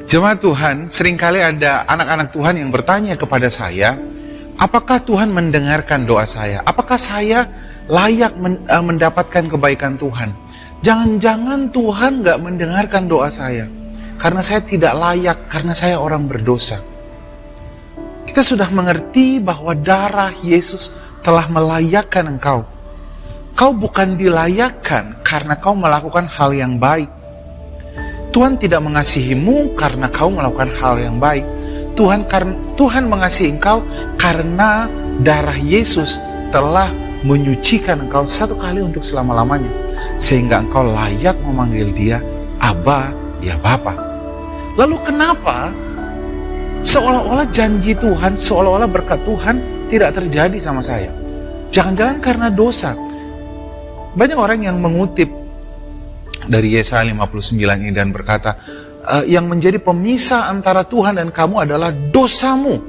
Jemaat Tuhan, seringkali ada anak-anak Tuhan yang bertanya kepada saya, apakah Tuhan mendengarkan doa saya? Apakah saya layak mendapatkan kebaikan Tuhan? Jangan-jangan Tuhan gak mendengarkan doa saya, karena saya tidak layak, karena saya orang berdosa. Kita sudah mengerti bahwa darah Yesus telah melayakkan engkau. Kau bukan dilayakkan karena kau melakukan hal yang baik. Tuhan tidak mengasihimu karena kau melakukan hal yang baik. Tuhan mengasihi engkau karena darah Yesus telah menyucikan engkau satu kali untuk selama-lamanya, sehingga engkau layak memanggil dia Abba, ya Bapa. Lalu kenapa seolah-olah janji Tuhan, seolah-olah berkat Tuhan tidak terjadi sama saya? Jangan-jangan karena dosa. Banyak orang yang mengutip dari Yesaya 59 ini dan berkata, yang menjadi pemisah antara Tuhan dan kamu adalah dosamu.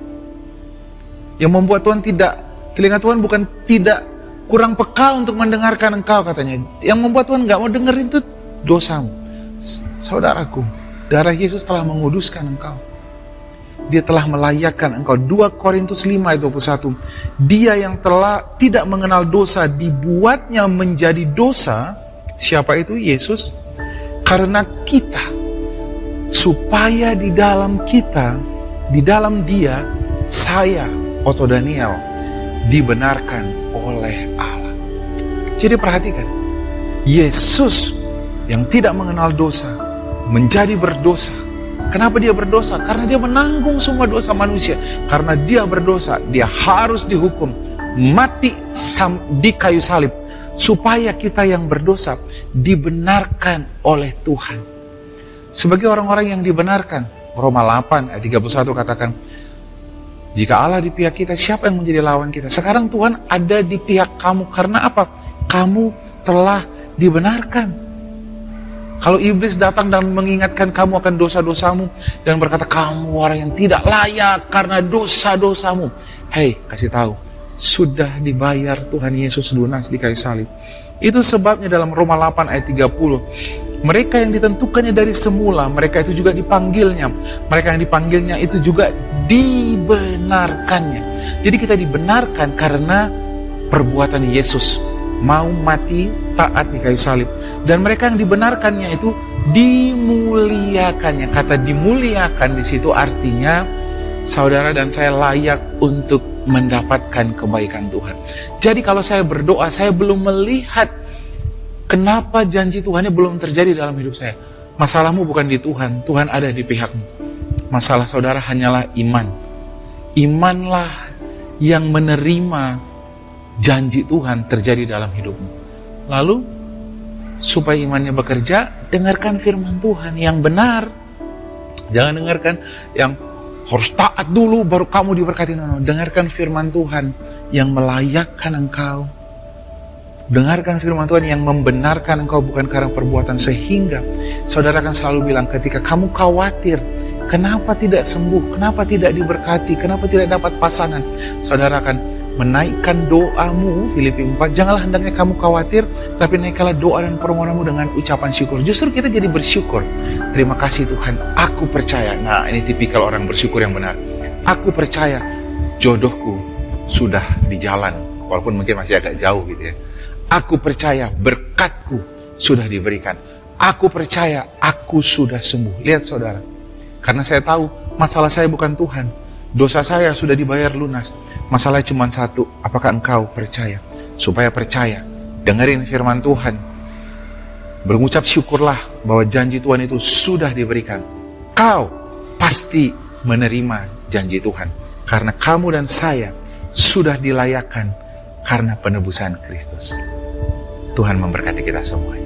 Yang membuat telinga Tuhan bukan tidak kurang peka untuk mendengarkan engkau, katanya. Yang membuat Tuhan gak mau dengerin itu dosamu. Saudaraku, darah Yesus telah menguduskan engkau. Dia telah melayakkan engkau. 2 Korintus 5 ayat 21. Dia yang telah tidak mengenal dosa dibuatnya menjadi dosa. Siapa itu? Yesus. Karena kita, supaya di dalam kita, di dalam dia, saya, Otto Daniel, dibenarkan oleh Allah. Jadi perhatikan, Yesus yang tidak mengenal dosa menjadi berdosa. Kenapa dia berdosa? Karena dia menanggung semua dosa manusia. Karena dia berdosa, dia harus dihukum, mati di kayu salib, supaya kita yang berdosa dibenarkan oleh Tuhan. Sebagai orang-orang yang dibenarkan, Roma 8 ayat 31 katakan, jika Allah di pihak kita, siapa yang menjadi lawan kita? Sekarang Tuhan ada di pihak kamu. Karena apa? Kamu telah dibenarkan. Kalau iblis datang dan mengingatkan kamu akan dosa-dosamu dan berkata kamu orang yang tidak layak karena dosa-dosamu, hei, kasih tahu, sudah dibayar Tuhan Yesus lunas di kayu salib. Itu sebabnya dalam Roma 8 ayat 30, mereka yang ditentukannya dari semula, mereka itu juga dipanggilnya. Mereka yang dipanggilnya itu juga dibenarkannya. Jadi kita dibenarkan karena perbuatan Yesus, mau mati taat di kayu salib. Dan mereka yang dibenarkannya itu dimuliakannya. Kata dimuliakan di situ artinya saudara dan saya layak untuk mendapatkan kebaikan Tuhan. Jadi kalau saya berdoa, saya belum melihat kenapa janji Tuhannya belum terjadi dalam hidup saya. Masalahmu bukan di Tuhan, Tuhan ada di pihakmu. Masalah saudara hanyalah iman. Imanlah yang menerima janji Tuhan terjadi dalam hidupmu. Lalu, supaya imannya bekerja, dengarkan firman Tuhan yang benar. Jangan dengarkan yang harus taat dulu baru kamu diberkati. No. Dengarkan firman Tuhan yang melayakkan engkau. Dengarkan firman Tuhan yang membenarkan engkau bukan karena perbuatan. Sehingga saudara akan selalu bilang ketika kamu khawatir, kenapa tidak sembuh, kenapa tidak diberkati, kenapa tidak dapat pasangan, saudara akan menaikkan doamu. Filipi 4, janganlah hendaknya kamu khawatir, tapi naikkanlah doa dan permohonanmu dengan ucapan syukur. Justru kita jadi bersyukur. Terima kasih Tuhan, aku percaya. Nah, ini tipikal orang bersyukur yang benar. Aku percaya jodohku sudah di jalan, walaupun mungkin masih agak jauh gitu ya. Aku percaya berkatku sudah diberikan. Aku percaya aku sudah sembuh. Lihat saudara, karena saya tahu masalah saya bukan Tuhan. Dosa saya sudah dibayar lunas. Masalahnya cuma satu, apakah engkau percaya? Supaya percaya, dengerin firman Tuhan. Berucap syukurlah bahwa janji Tuhan itu sudah diberikan. Kau pasti menerima janji Tuhan. Karena kamu dan saya sudah dilayakkan karena penebusan Kristus. Tuhan memberkati kita semua.